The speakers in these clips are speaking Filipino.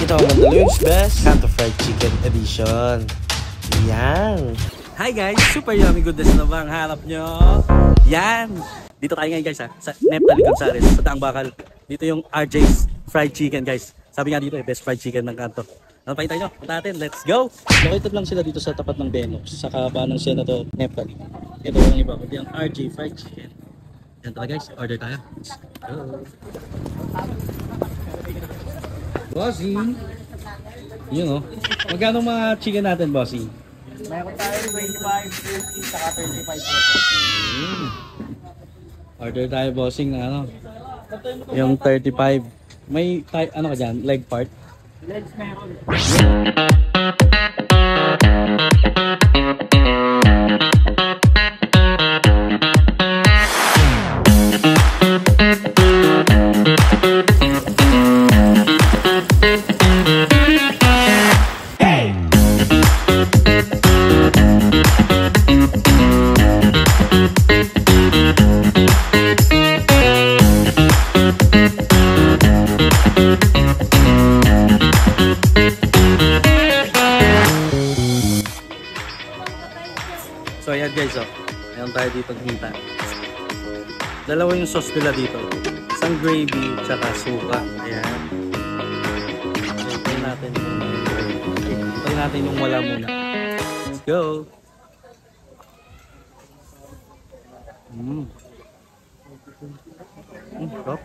Ito ang Mandaluyong's Best Canto Fried Chicken Edition. Yan. Hi guys, super yummy goodness na ba ang harap nyo? Yan. Dito tayo ngayon guys ha, sa Neptali Gonzales, sa Daang Bakal. Dito yung RJ's Fried Chicken guys. Sabi nga dito best fried chicken ng kanto. Ano pa tayo? Punta natin, let's go! Located lang sila dito sa tapat ng Benox, sa kaba ng Senator Neptali. Ito ang iba, kundi ang RJ Fried Chicken. Yan talaga guys, order tayo. Let's go! Bossing! Yun o. Magkano mga chicken natin, Bossing? Meron tayo 25, 50, saka 35. Order tayo, Bossing, na ano? Yung 35. May, ano ka dyan? Leg part? Legs meron. So ayan guys, oh. Ayan tayo dito hinta. Dalawa yung sauce nila dito. Isang gravy, tsaka suka. Ayan. Hintayin natin. Hintayin natin yung wala muna. Let's go! Stop.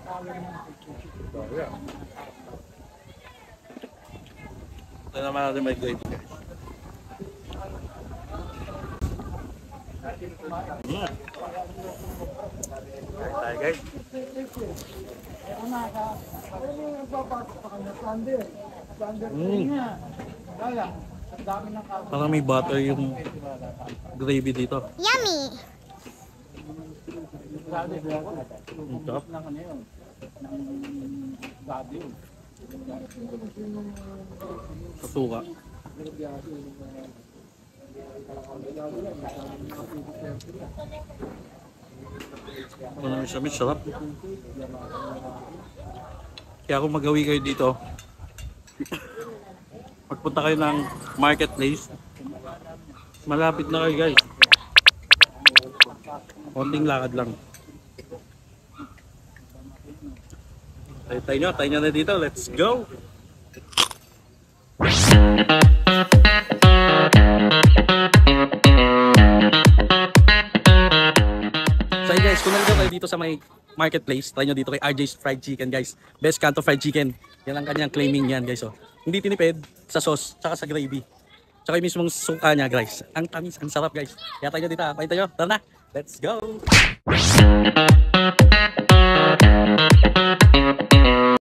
Ito naman natin may gravy guys. Tayo guys. Parang may butter yung gravy dito. Yummy! Top. Kasuka. Ito namin siya, sarap. Kaya kung magawi kayo dito, pagpunta kayo ng marketplace, malapit na kayo guys. Konting lakad lang. Tayo nyo na dito, let's go! So guys, kung nandito kayo dito sa may marketplace, try nyo dito kay RJ's Fried Chicken guys. Best Canto Fried Chicken. Yan ang kanyang claiming yan guys. Oh. Hindi tinipid sa sauce, tsaka sa gravy. Tsaka yung mismong suka niya guys. Ang tamis, ang sarap guys. Kaya tayo dito, tayo. Tara na, let's go!